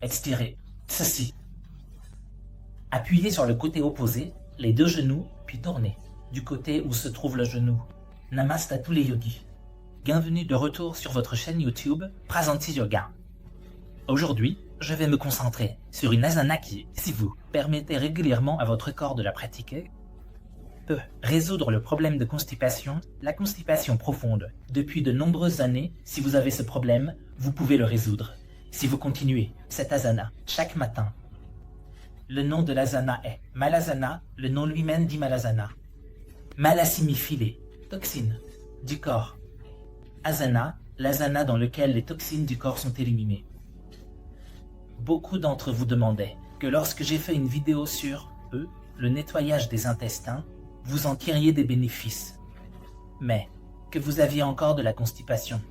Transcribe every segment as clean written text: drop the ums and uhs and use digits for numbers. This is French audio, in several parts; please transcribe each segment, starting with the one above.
Extirez ceci. Appuyez sur le côté opposé, les deux genoux, puis tournez du côté où se trouve le genou. Namaste à tous les yogis. Bienvenue de retour sur votre chaîne YouTube Prasanti Yoga. Aujourd'hui, je vais me concentrer sur une asana qui, si vous permettez régulièrement à votre corps de la pratiquer, peut résoudre le problème de constipation, la constipation profonde. Depuis de nombreuses années, si vous avez ce problème, vous pouvez le résoudre. Si vous continuez cette asana chaque matin. Le nom de l'asana est Malasana, le nom lui-même dit Malasana. Mala signifie les toxines du corps. Asana, l'asana dans lequel les toxines du corps sont éliminées. Beaucoup d'entre vous demandaient que lorsque j'ai fait une vidéo sur le nettoyage des intestins, vous en tiriez des bénéfices, mais que vous aviez encore de la constipation.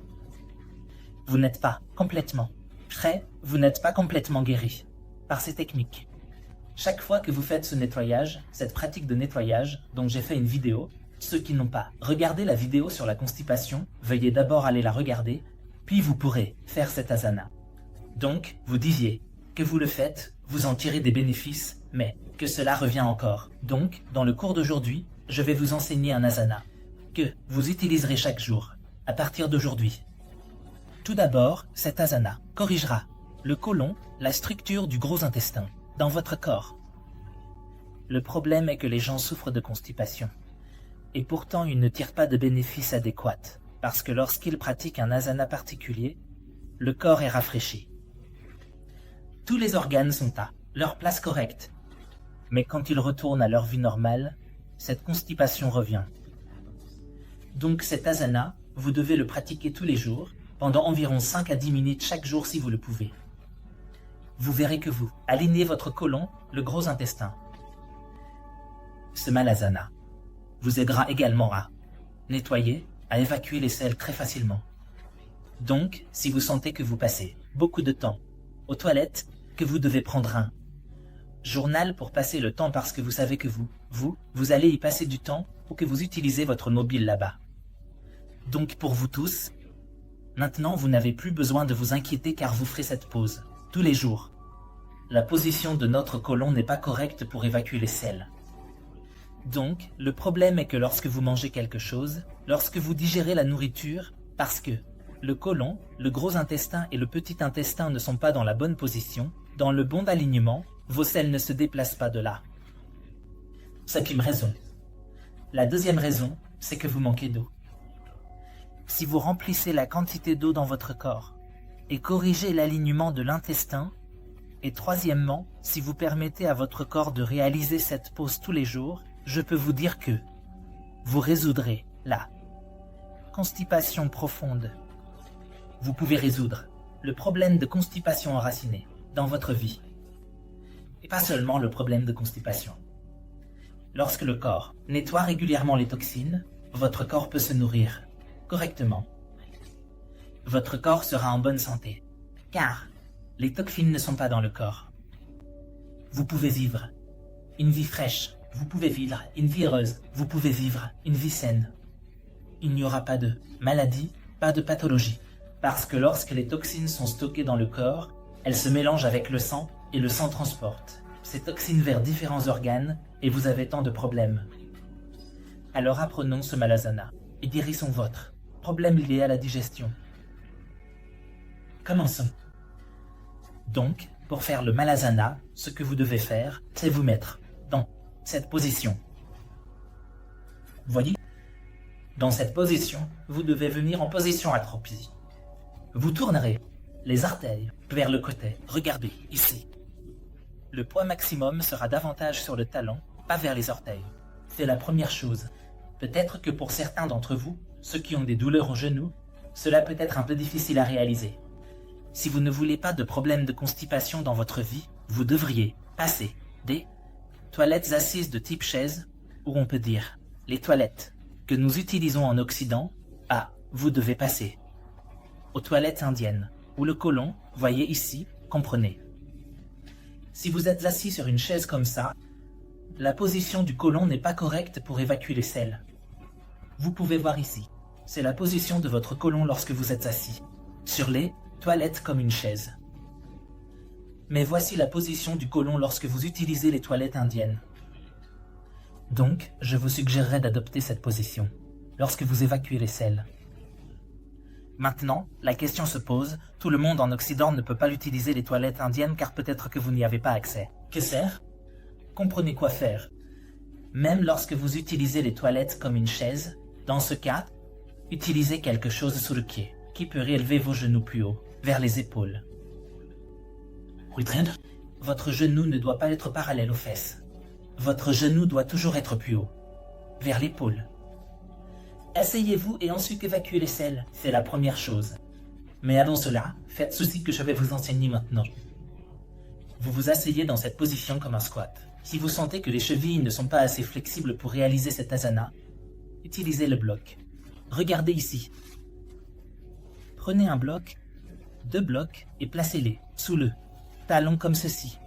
Vous n'êtes pas complètement prêt, vous n'êtes pas complètement guéri par ces techniques. Chaque fois que vous faites ce nettoyage, cette pratique de nettoyage dont j'ai fait une vidéo, ceux qui n'ont pas regardé la vidéo sur la constipation, veuillez d'abord aller la regarder, puis vous pourrez faire cette asana. Donc, vous disiez que vous le faites, vous en tirez des bénéfices, mais que cela revient encore. Donc, dans le cours d'aujourd'hui, je vais vous enseigner un asana que vous utiliserez chaque jour, à partir d'aujourd'hui. Tout d'abord, cet asana corrigera le côlon, la structure du gros intestin, dans votre corps. Le problème est que les gens souffrent de constipation. Et pourtant, ils ne tirent pas de bénéfices adéquats, parce que lorsqu'ils pratiquent un asana particulier, le corps est rafraîchi. Tous les organes sont à leur place correcte. Mais quand ils retournent à leur vie normale, cette constipation revient. Donc cet asana, vous devez le pratiquer tous les jours, pendant environ 5 à 10 minutes chaque jour si vous le pouvez. Vous verrez que vous alignez votre côlon, le gros intestin. Ce malasana vous aidera également à nettoyer, à évacuer les selles très facilement. Donc, si vous sentez que vous passez beaucoup de temps aux toilettes, que vous devez prendre un journal pour passer le temps parce que vous savez que vous allez y passer du temps ou que vous utilisez votre mobile là-bas. Donc pour vous tous, maintenant vous n'avez plus besoin de vous inquiéter car vous ferez cette pause tous les jours. La position de notre côlon n'est pas correcte pour évacuer les selles. Donc, le problème est que lorsque vous mangez quelque chose, lorsque vous digérez la nourriture, parce que le côlon, le gros intestin et le petit intestin ne sont pas dans la bonne position, dans le bon alignement, vos selles ne se déplacent pas de là. C'est une raison. La deuxième raison, c'est que vous manquez d'eau. Si vous remplissez la quantité d'eau dans votre corps et corrigez l'alignement de l'intestin, et troisièmement, si vous permettez à votre corps de réaliser cette pause tous les jours, je peux vous dire que vous résoudrez la constipation profonde. Vous pouvez résoudre le problème de constipation enraciné dans votre vie. Et pas seulement le problème de constipation. Lorsque le corps nettoie régulièrement les toxines, votre corps peut se nourrir correctement. Votre corps sera en bonne santé, car les toxines ne sont pas dans le corps. Vous pouvez vivre une vie fraîche, vous pouvez vivre une vie heureuse, vous pouvez vivre une vie saine. Il n'y aura pas de maladie, pas de pathologie, parce que lorsque les toxines sont stockées dans le corps, elles se mélangent avec le sang et le sang transporte ces toxines vers différents organes et vous avez tant de problèmes. Alors apprenons ce malasana et guérissons votre problème lié à la digestion. Commençons. Donc, pour faire le malasana, ce que vous devez faire, c'est vous mettre dans cette position. Voyez? Dans cette position, vous devez venir en position accroupie. Vous tournerez les orteils vers le côté. Regardez, ici. Le poids maximum sera davantage sur le talon, pas vers les orteils. C'est la première chose. Peut-être que pour certains d'entre vous, ceux qui ont des douleurs aux genoux, cela peut être un peu difficile à réaliser. Si vous ne voulez pas de problème de constipation dans votre vie, vous devriez passer des toilettes assises de type chaise, ou on peut dire les toilettes que nous utilisons en Occident, vous devez passer aux toilettes indiennes, où le côlon, voyez ici, comprenez. Si vous êtes assis sur une chaise comme ça, la position du côlon n'est pas correcte pour évacuer les selles. Vous pouvez voir ici, c'est la position de votre côlon lorsque vous êtes assis, sur les toilettes comme une chaise. Mais voici la position du côlon lorsque vous utilisez les toilettes indiennes. Donc, je vous suggérerais d'adopter cette position lorsque vous évacuez les selles. Maintenant, la question se pose, tout le monde en Occident ne peut pas utiliser les toilettes indiennes car peut-être que vous n'y avez pas accès. Que faire? Comprenez quoi faire. Même lorsque vous utilisez les toilettes comme une chaise, dans ce cas, utilisez quelque chose sous le pied, qui peut réélever vos genoux plus haut, vers les épaules. Votre genou ne doit pas être parallèle aux fesses. Votre genou doit toujours être plus haut, vers l'épaule. Asseyez-vous et ensuite évacuez les selles, c'est la première chose. Mais avant cela, faites ceci que je vais vous enseigner maintenant. Vous vous asseyez dans cette position comme un squat. Si vous sentez que les chevilles ne sont pas assez flexibles pour réaliser cette asana, utilisez le bloc. Regardez ici. Prenez un bloc, 2 blocs et placez-les sous le talon comme ceci.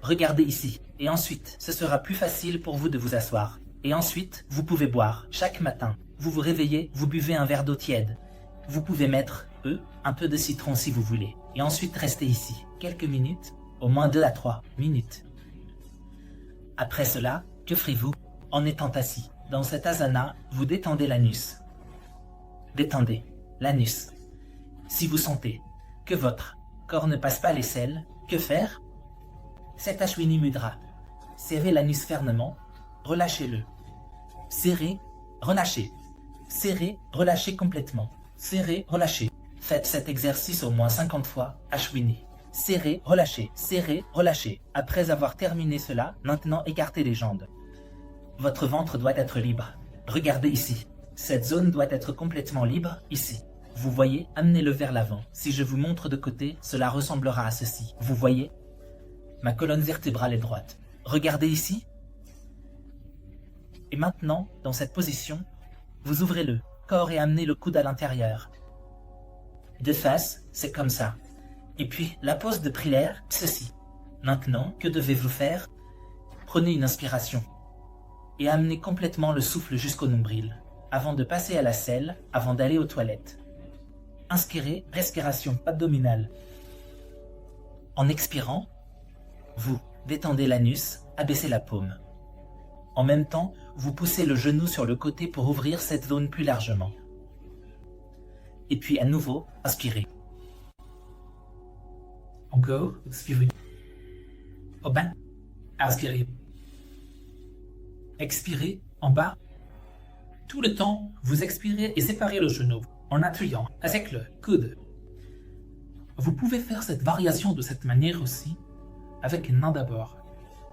Regardez ici. Et ensuite, ce sera plus facile pour vous de vous asseoir. Et ensuite, vous pouvez boire. Chaque matin, vous vous réveillez, vous buvez un verre d'eau tiède. Vous pouvez mettre, un peu de citron si vous voulez. Et ensuite, restez ici. Quelques minutes, au moins 2 à 3 minutes. Après cela, que ferez-vous? En étant assis, dans cet asana, vous détendez l'anus. Détendez l'anus. Si vous sentez que votre corps ne passe pas les selles, que faire? C'est Ashwini Mudra. Serrez l'anus fermement, relâchez-le. Serrez, relâchez. Serrez, relâchez complètement. Serrez, relâchez. Faites cet exercice au moins 50 fois, Ashwini. Serrez, relâchez, serrez, relâchez. Après avoir terminé cela, maintenant écartez les jambes. Votre ventre doit être libre. Regardez ici. Cette zone doit être complètement libre, ici. Vous voyez, amenez-le vers l'avant. Si je vous montre de côté, cela ressemblera à ceci. Vous voyez? Ma colonne vertébrale est droite. Regardez ici. Et maintenant, dans cette position, vous ouvrez le corps et amenez le coude à l'intérieur. De face, c'est comme ça. Et puis, la pose de prière, ceci. Maintenant, que devez-vous faire? Prenez une inspiration. Et amenez complètement le souffle jusqu'au nombril, avant de passer à la selle, avant d'aller aux toilettes. Inspirez, respiration abdominale. En expirant, vous détendez l'anus, abaissez la paume. En même temps, vous poussez le genou sur le côté pour ouvrir cette zone plus largement. Et puis à nouveau, inspirez. Encore, expirez. Au bas, inspirez. Expirez en bas. Tout le temps, vous expirez et séparez le genou en appuyant avec le coude. Vous pouvez faire cette variation de cette manière aussi avec une main d'abord.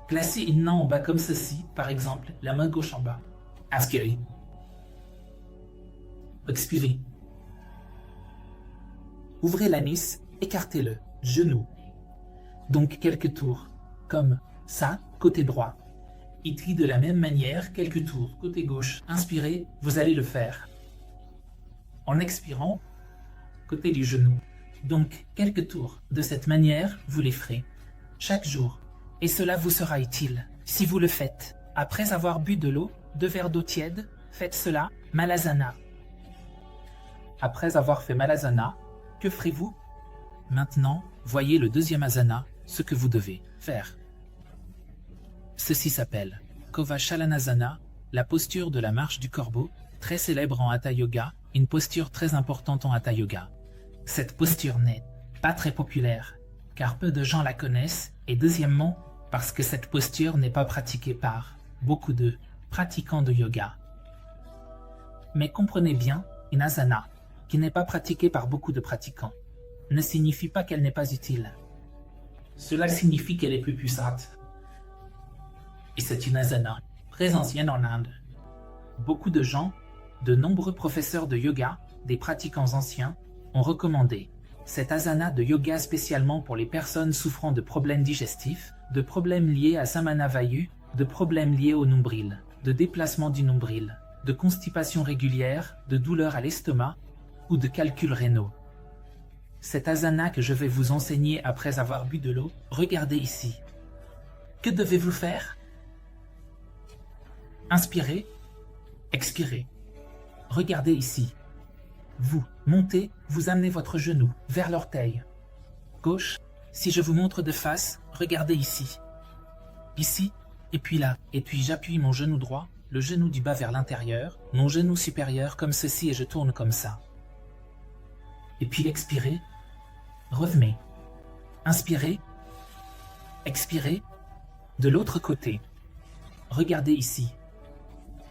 Placez une main en bas comme ceci, par exemple, la main gauche en bas. Inspirez. Expirez. Ouvrez l'anus, écartez-le, genou. Donc quelques tours, comme ça, côté droit. Et puis de la même manière, quelques tours, côté gauche. Inspirez, vous allez le faire. En expirant, côté du genou. Donc quelques tours. De cette manière, vous les ferez chaque jour. Et cela vous sera utile. Si vous le faites, après avoir bu de l'eau, 2 verres d'eau tiède, faites cela, Malasana. Après avoir fait Malasana, que ferez-vous? Maintenant, voyez le deuxième asana, ce que vous devez faire. Ceci s'appelle Kovashalanasana, la posture de la marche du corbeau, très célèbre en Hatha Yoga, une posture très importante en Hatha Yoga. Cette posture n'est pas très populaire, car peu de gens la connaissent, et deuxièmement, parce que cette posture n'est pas pratiquée par beaucoup de pratiquants de yoga. Mais comprenez bien, une asana, qui n'est pas pratiquée par beaucoup de pratiquants, ne signifie pas qu'elle n'est pas utile. Cela signifie qu'elle est plus puissante. Et c'est une asana très ancienne en Inde. Beaucoup de gens, de nombreux professeurs de yoga, des pratiquants anciens, ont recommandé cette asana de yoga spécialement pour les personnes souffrant de problèmes digestifs, de problèmes liés à Samanavayu, de problèmes liés au nombril, de déplacement du nombril, de constipation régulière, de douleurs à l'estomac ou de calculs rénaux. Cette asana que je vais vous enseigner après avoir bu de l'eau, regardez ici. Que devez-vous faire? Inspirez, expirez. Regardez ici. Vous montez, vous amenez votre genou vers l'orteil gauche, Si je vous montre de face, regardez ici. Ici, et puis là. Et puis j'appuie mon genou droit, le genou du bas vers l'intérieur, mon genou supérieur comme ceci et je tourne comme ça. Et puis expirez, revenez. Inspirez, expirez, de l'autre côté. Regardez ici.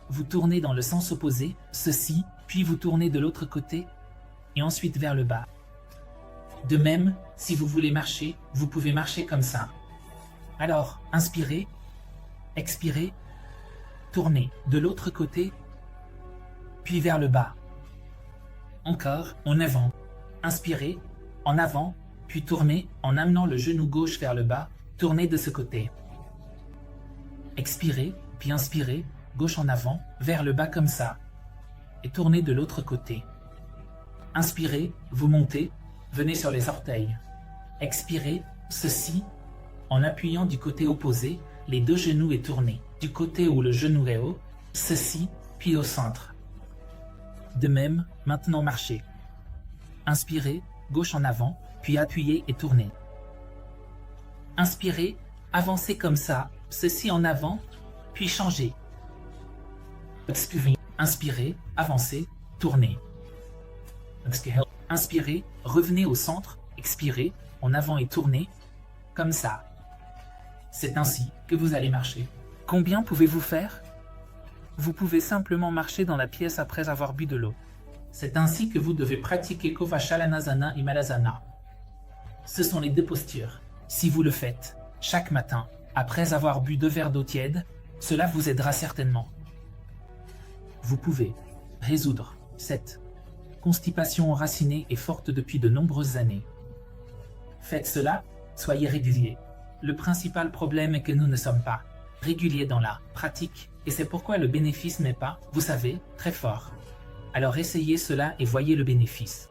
Vous tournez dans le sens opposé, ceci, puis vous tournez de l'autre côté, et ensuite vers le bas. De même, si vous voulez marcher, vous pouvez marcher comme ça. Alors, inspirez, expirez, tournez de l'autre côté, puis vers le bas. Encore, en avant. Inspirez, en avant, puis tournez en amenant le genou gauche vers le bas, tournez de ce côté. Expirez, puis inspirez, gauche en avant, vers le bas comme ça. Et tournez de l'autre côté. Inspirez, vous montez, venez sur les orteils. Expirez, ceci, en appuyant du côté opposé, les deux genoux et tournez. Du côté où le genou est haut, ceci, puis au centre. De même, maintenant marchez. Inspirez, gauche en avant, puis appuyez et tournez. Inspirez, avancez comme ça, ceci en avant, puis changez. Inspirez, avancez, tournez. Inspirez, revenez au centre, expirez, en avant et tournez, comme ça. C'est ainsi que vous allez marcher. Combien pouvez-vous faire? Vous pouvez simplement marcher dans la pièce après avoir bu de l'eau. C'est ainsi que vous devez pratiquer Kovashalanasana et Malasana. Ce sont les deux postures. Si vous le faites, chaque matin, après avoir bu 2 verres d'eau tiède, cela vous aidera certainement. Vous pouvez résoudre cette constipation enracinée et forte depuis de nombreuses années. Faites cela, soyez réguliers. Le principal problème est que nous ne sommes pas réguliers dans la pratique, et c'est pourquoi le bénéfice n'est pas, vous savez, très fort. Alors essayez cela et voyez le bénéfice.